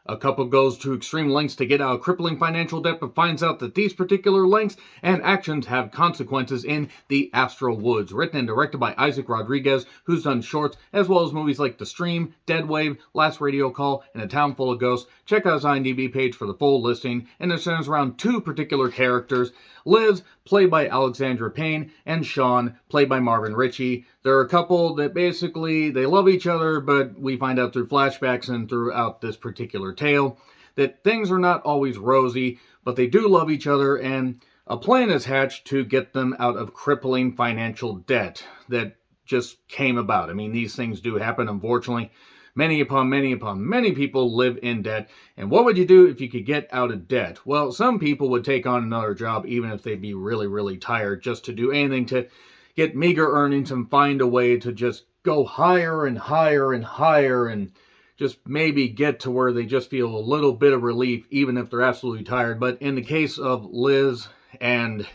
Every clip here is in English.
A couple goes to extreme lengths to get out of crippling financial debt, but finds out that these particular lengths and actions have consequences in The Astral Woods, written and directed by Isaac Rodriguez, who's done shorts as well as movies like The Stream, Dead Wave, Last Radio Call, and A Town Full of Ghosts. Check out his IMDb page for the full listing, and it centers around two particular characters: Liz, played by Alexandra Payne, and Sean, played by Marvin Ritchie. They're a couple that basically, they love each other, but we find out through flashbacks and throughout this particular tale that things are not always rosy, but they do love each other, and a plan is hatched to get them out of crippling financial debt that just came about. I mean, these things do happen, unfortunately. Many upon many people live in debt. And what would you do if you could get out of debt? Well, some people would take on another job, even if they'd be really, really tired, just to do anything to get meager earnings and find a way to just go higher and higher and higher and just maybe get to where they just feel a little bit of relief, even if they're absolutely tired. But in the case of Liz and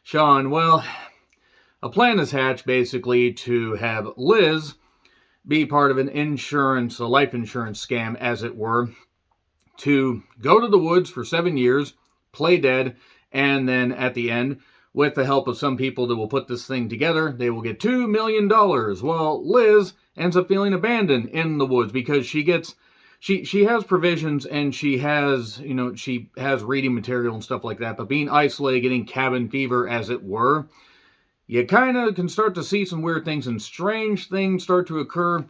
Sean, well, a plan is hatched basically to have Liz be part of a life insurance scam, as it were, to go to the woods for 7 years, play dead, and then at the end, with the help of some people that will put this thing together, they will get $2 million. Well, Liz ends up feeling abandoned in the woods because she has provisions and she has reading material and stuff like that, but being isolated, getting cabin fever, as it were, you kind of can start to see some weird things and strange things start to occur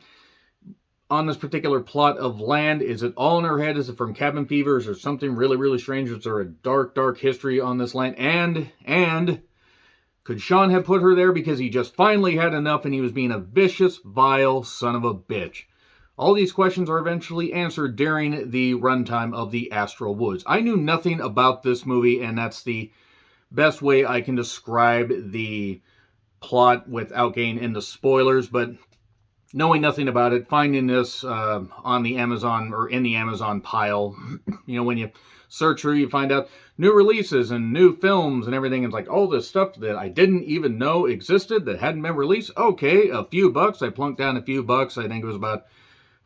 on this particular plot of land. Is it all in her head? Is it from cabin fever? Is there something really, really strange? Is there a dark, dark history on this land? And could Sean have put her there because he just finally had enough and he was being a vicious, vile son of a bitch? All these questions are eventually answered during the runtime of The Astral Woods. I knew nothing about this movie, and that's the best way I can describe the plot without getting into spoilers, but knowing nothing about it, finding this on the Amazon or in the Amazon pile, when you search through, you find out new releases and new films and everything. It's like all this stuff that I didn't even know existed that hadn't been released. Okay, a few bucks. I plunked down a few bucks. I think it was about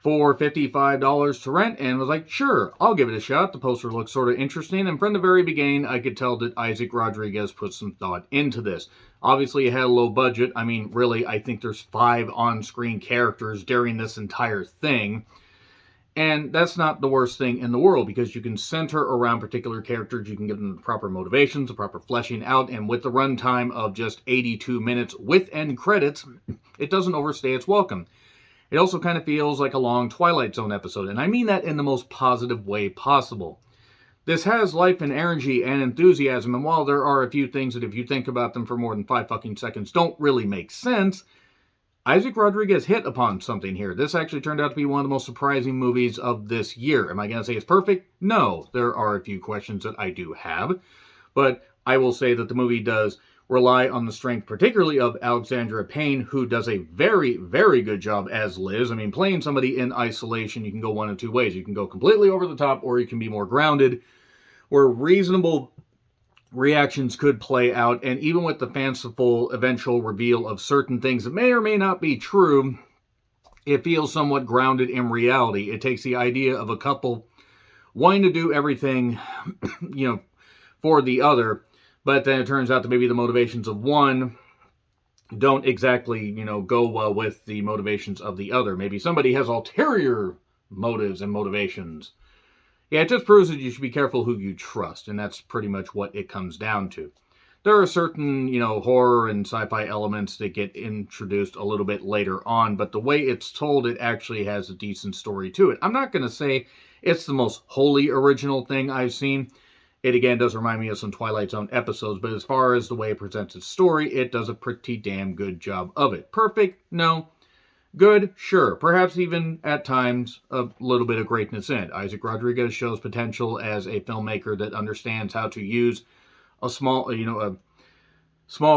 $4.55 to rent, and was like, sure, I'll give it a shot. The poster looks sort of interesting, and from the very beginning, I could tell that Isaac Rodriguez put some thought into this. Obviously, it had a low budget. I mean, really, I think there's 5 on-screen characters during this entire thing, and that's not the worst thing in the world, because you can center around particular characters, you can give them the proper motivations, the proper fleshing out, and with the runtime of just 82 minutes with end credits, it doesn't overstay its welcome. It also kind of feels like a long Twilight Zone episode, and I mean that in the most positive way possible. This has life and energy and enthusiasm, and while there are a few things that if you think about them for more than 5 fucking seconds don't really make sense, Isaac Rodriguez hit upon something here. This actually turned out to be one of the most surprising movies of this year. Am I going to say it's perfect? No. There are a few questions that I do have, but I will say that the movie does rely on the strength, particularly of Alexandra Payne, who does a very, very good job as Liz. I mean, playing somebody in isolation, you can go one of two ways. You can go completely over the top, or you can be more grounded, where reasonable reactions could play out, and even with the fanciful eventual reveal of certain things that may or may not be true, it feels somewhat grounded in reality. It takes the idea of a couple wanting to do everything, for the other, but then it turns out that maybe the motivations of one don't exactly, go well with the motivations of the other. Maybe somebody has ulterior motives and motivations. Yeah, it just proves that you should be careful who you trust, and that's pretty much what it comes down to. There are certain, horror and sci-fi elements that get introduced a little bit later on, but the way it's told, it actually has a decent story to it. I'm not going to say it's the most wholly original thing I've seen. It, again, does remind me of some Twilight Zone episodes, but as far as the way it presents its story, it does a pretty damn good job of it. Perfect? No. Good? Sure. Perhaps even, at times, a little bit of greatness in it. Isaac Rodriguez shows potential as a filmmaker that understands how to use a small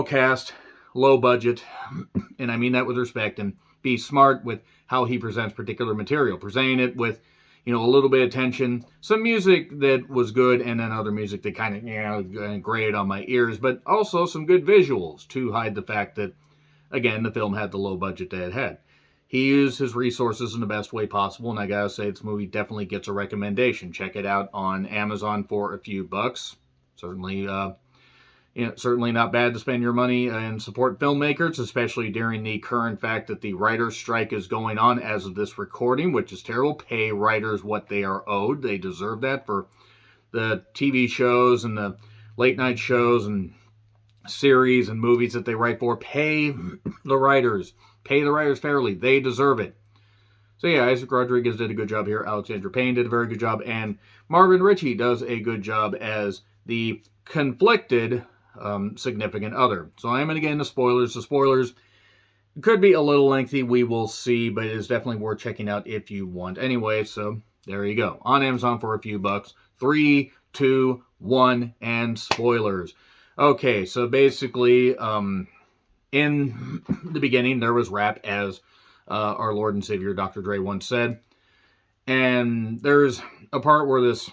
cast, low budget, and I mean that with respect, and be smart with how he presents particular material, presenting it with a little bit of tension, some music that was good, and then other music that kind of, grated on my ears, but also some good visuals to hide the fact that, again, the film had the low budget that it had. he used his resources in the best way possible, and I gotta say, this movie definitely gets a recommendation. Check it out on Amazon for a few bucks. Certainly, certainly not bad to spend your money and support filmmakers, especially during the current fact that the writer's strike is going on as of this recording, which is terrible. Pay writers what they are owed. They deserve that for the TV shows and the late night shows and series and movies that they write for. Pay the writers. Pay the writers fairly. They deserve it. So yeah, Isaac Rodriguez did a good job here. Alexandra Payne did a very good job. And Marvin Ritchie does a good job as the conflicted significant other. So I am going to get into spoilers. The spoilers could be a little lengthy. We will see. But it is definitely worth checking out if you want. Anyway, so there you go. On Amazon for a few bucks. 3, 2, 1, and spoilers. Okay, so basically, in the beginning, there was rap, as our Lord and Savior Dr. Dre once said. And there's a part where this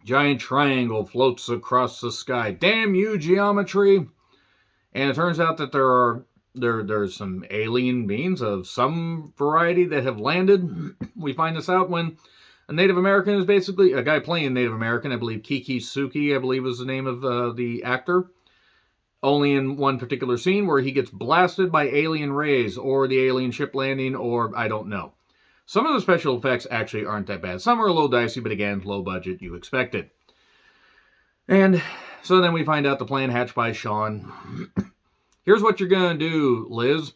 giant triangle floats across the sky. Damn you, geometry! And it turns out that there's some alien beings of some variety that have landed. We find this out when a Native American is basically a guy playing Native American. I believe Kiki Suki, I believe was the name of the actor. Only in one particular scene where he gets blasted by alien rays or the alien ship landing, or I don't know. Some of the special effects actually aren't that bad. Some are a little dicey, but again, low budget, you expect it. And so then we find out the plan hatched by Sean. Here's what you're going to do, Liz.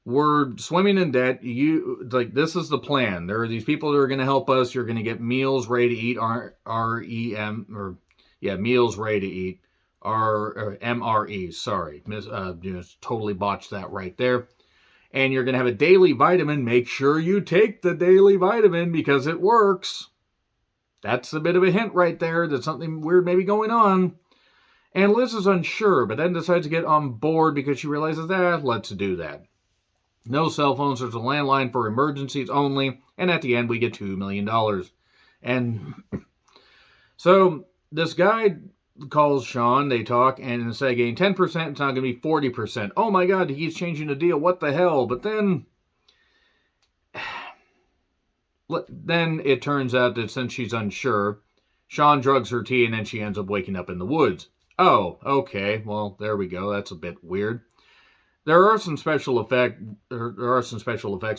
We're swimming in debt. This is the plan. There are these people that are going to help us. You're going to get meals ready to eat, meals ready to eat, MREs, sorry. Totally botched that right there. And you're going to have a daily vitamin. Make sure you take the daily vitamin because it works. That's a bit of a hint right there that something weird may be going on. And Liz is unsure, but then decides to get on board because she realizes that, let's do that. No cell phones, there's a landline for emergencies only, and at the end we get $2 million. And so this guy calls Sean, they talk, and instead of getting 10%, it's not going to be 40%. Oh my god, he's changing the deal, what the hell? But then it turns out that since she's unsure, Sean drugs her tea and then she ends up waking up in the woods. Oh, okay, well, there we go, that's a bit weird. There are some special effects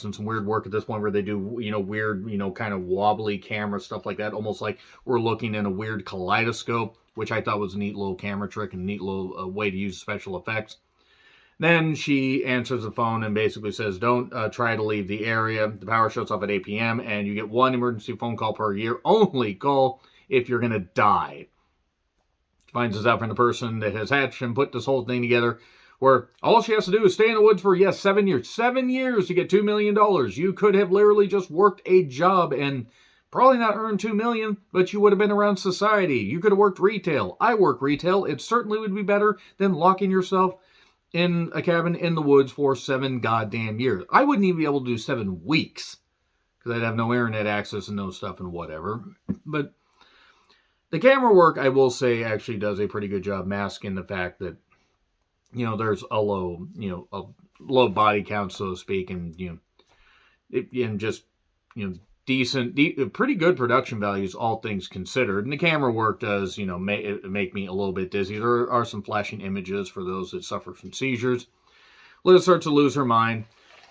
and some weird work at this point where they do, weird, kind of wobbly camera stuff like that, almost like we're looking in a weird kaleidoscope, which I thought was a neat little camera trick and a neat little way to use special effects. Then she answers the phone and basically says, don't try to leave the area. The power shuts off at 8 p.m. and you get one emergency phone call per year. Only call if you're going to die. She finds this out from the person that has hatched and put this whole thing together, where all she has to do is stay in the woods for, 7 years. 7 years to get $2 million. You could have literally just worked a job and probably not earned $2 million, but you would have been around society. You could have worked retail. I work retail. It certainly would be better than locking yourself in a cabin in the woods for 7 goddamn years. I wouldn't even be able to do 7 weeks because I'd have no internet access and no stuff and whatever. But the camera work, I will say, actually does a pretty good job masking the fact that, there's a low body count, so to speak, and, decent, pretty good production values, all things considered. And the camera work does, make me a little bit dizzy. There are some flashing images for those that suffer from seizures. Liz starts to lose her mind,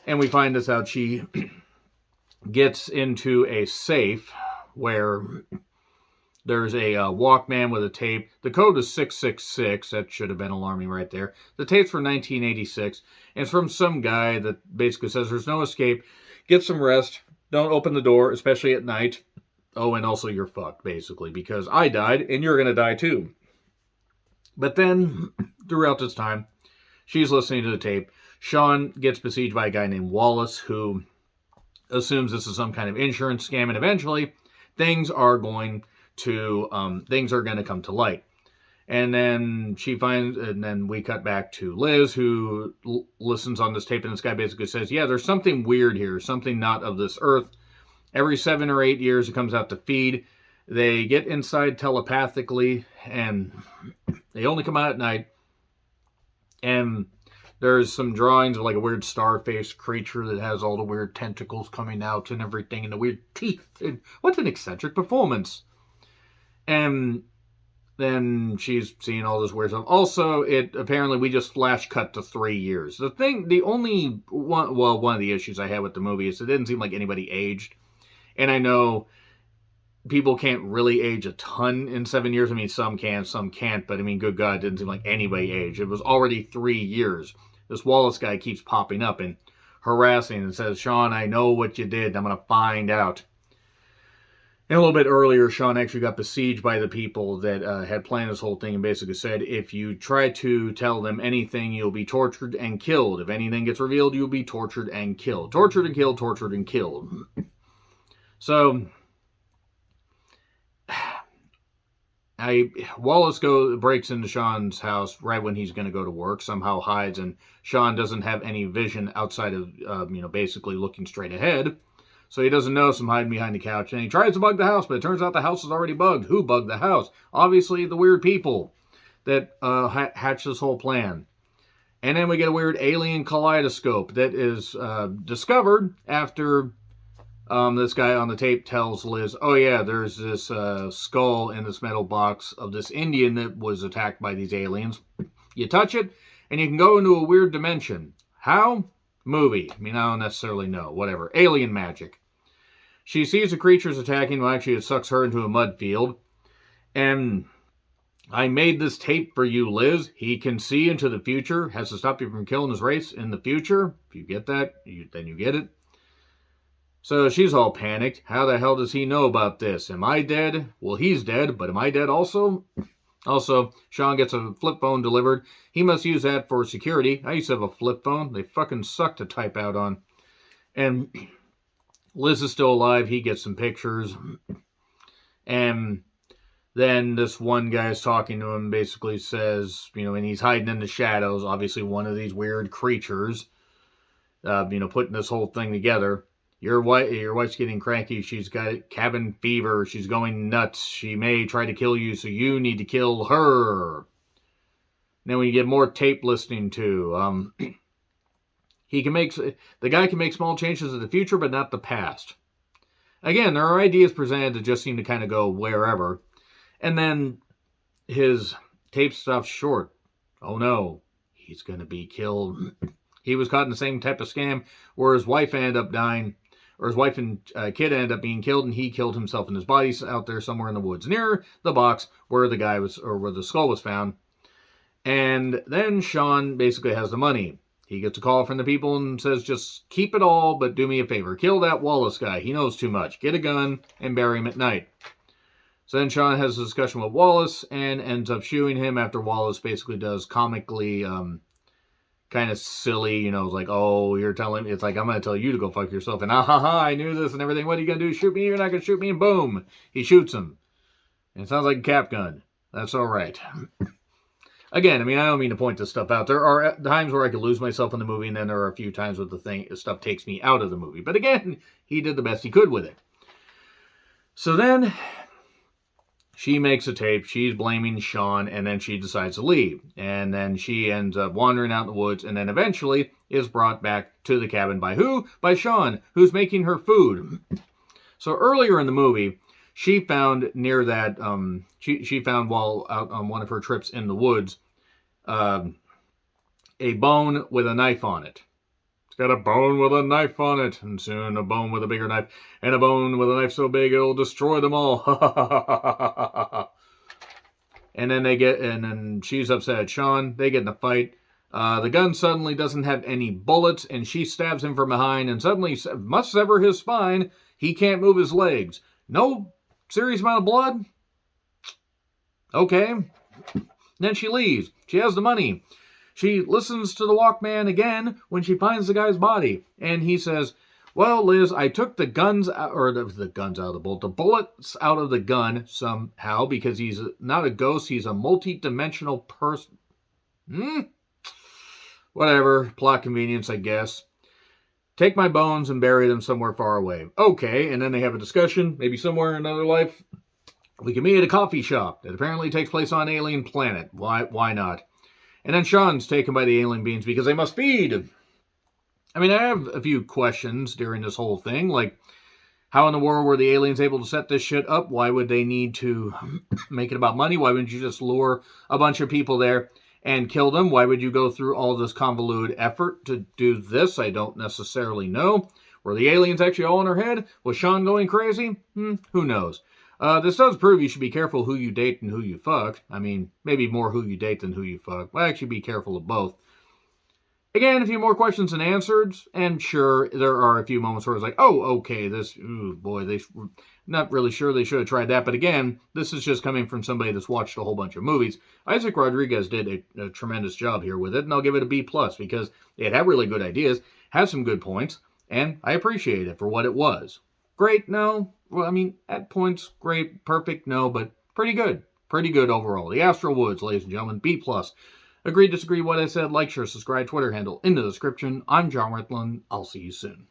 and we find this out. She gets into a safe where there's a Walkman with a tape. The code is 666. That should have been alarming right there. The tape's from 1986. And it's from some guy that basically says there's no escape. Get some rest. Don't open the door, especially at night. Oh, and also you're fucked, basically, because I died and you're going to die too. But then, throughout this time, she's listening to the tape. Sean gets besieged by a guy named Wallace, who assumes this is some kind of insurance scam, and eventually things are going to come to light. And then we cut back to Liz, who listens on this tape, and this guy basically says, yeah, there's something weird here, something not of this earth. Every 7 or 8 years, it comes out to feed. They get inside telepathically, and they only come out at night. And There's some drawings of like a weird star-faced creature that has all the weird tentacles coming out and everything, and the weird teeth. And what an eccentric performance. And then she's seeing all this weird stuff. Also, apparently we just flash cut to 3 years. The only one, well, one of the issues I had with the movie is it didn't seem like anybody aged. And I know people can't really age a ton in 7 years. I mean, some can, some can't. But I mean, good God, it didn't seem like anybody aged. It was already 3 years. This Wallace guy keeps popping up and harassing and says, Sean, I know what you did. I'm going to find out. And a little bit earlier, Sean actually got besieged by the people that had planned this whole thing and basically said, if you try to tell them anything, you'll be tortured and killed. If anything gets revealed, you'll be tortured and killed. Tortured and killed, tortured and killed. So Wallace breaks into Sean's house right when he's going to go to work, somehow hides, and Sean doesn't have any vision outside of, basically looking straight ahead. So he doesn't know, so I'm hiding behind the couch. And he tries to bug the house, but it turns out the house is already bugged. Who bugged the house? Obviously, the weird people that hatched this whole plan. And then we get a weird alien kaleidoscope that is discovered after this guy on the tape tells Liz, oh yeah, there's this skull in this metal box of this Indian that was attacked by these aliens. You touch it, and you can go into a weird dimension. How? Movie. I mean, I don't necessarily know. Whatever. Alien magic. She sees the creatures attacking. Well, actually, it sucks her into a mud field. And I made this tape for you, Liz. He can see into the future. Has to stop you from killing his race in the future. If you get that, then you get it. So she's all panicked. How the hell does he know about this? Am I dead? Well, he's dead, but am I dead also? Also, Sean gets a flip phone delivered. He must use that for security. I used to have a flip phone. They fucking suck to type out on. And Liz is still alive. He gets some pictures. And then this one guy is talking to him, basically says, and he's hiding in the shadows. Obviously one of these weird creatures, putting this whole thing together. Your wife's getting cranky. She's got cabin fever. She's going nuts. She may try to kill you, so you need to kill her. Then we get more tape listening to. The guy can make small changes in the future, but not the past. Again, there are ideas presented that just seem to kind of go wherever. And then his tape stops short. Oh no, he's going to be killed. He was caught in the same type of scam where his wife ended up dying. Or his wife and kid ended up being killed, and he killed himself, and his body's out there somewhere in the woods near the box where the guy was, or where the skull was found. And then Sean basically has the money. He gets a call from the people and says, just keep it all, but do me a favor. Kill that Wallace guy. He knows too much. Get a gun and bury him at night. So then Sean has a discussion with Wallace and ends up shooting him after Wallace basically does comically kind of silly, like, oh, you're telling me, it's like, I'm going to tell you to go fuck yourself, and I knew this and everything, what are you going to do, shoot me, you're not going to shoot me, and boom, he shoots him. And it sounds like a cap gun. That's alright. Again, I don't mean to point this stuff out. There are times where I could lose myself in the movie, and then there are a few times where the stuff takes me out of the movie. But again, he did the best he could with it. So then she makes a tape, she's blaming Sean, and then she decides to leave. And then she ends up wandering out in the woods, and then eventually is brought back to the cabin by who? By Sean, who's making her food. So earlier in the movie, she found near that, she found while out on one of her trips in the woods, a bone with a knife on it. Got a bone with a knife on it, and soon a bone with a bigger knife, and a bone with a knife so big it'll destroy them all. And then she's upset at Sean. They get in a fight. The gun suddenly doesn't have any bullets, and she stabs him from behind, and suddenly must sever his spine. He can't move his legs. No serious amount of blood. Okay. Then she leaves. She has the money. She listens to the Walkman again when she finds the guy's body. And he says, well, Liz, I took the bullets out of the gun somehow because he's not a ghost. He's a multi-dimensional person. Whatever. Plot convenience, I guess. Take my bones and bury them somewhere far away. Okay. And then they have a discussion. Maybe somewhere in another life. We can meet at a coffee shop that apparently takes place on an alien planet. Why not? And then Sean's taken by the alien beings because they must feed. I mean, I have a few questions during this whole thing, like, how in the world were the aliens able to set this shit up? Why would they need to make it about money? Why wouldn't you just lure a bunch of people there and kill them? Why would you go through all this convoluted effort to do this? I don't necessarily know. Were the aliens actually all in her head? Was Sean going crazy? Who knows? This does prove you should be careful who you date and who you fuck. I mean, maybe more who you date than who you fuck. But actually be careful of both. Again, a few more questions than answers, and sure, there are a few moments where it's like, oh, okay, not really sure they should have tried that, but again, this is just coming from somebody that's watched a whole bunch of movies. Isaac Rodriguez did a tremendous job here with it, and I'll give it a B+, because it had really good ideas, has some good points, and I appreciate it for what it was. Great? No. Well, I mean, at points, great, perfect, no, but pretty good. Pretty good overall. The Astral Woods, ladies and gentlemen, B+. Agree, disagree, what I said, like, share, subscribe, Twitter handle in the description. I'm John Ritlin. I'll see you soon.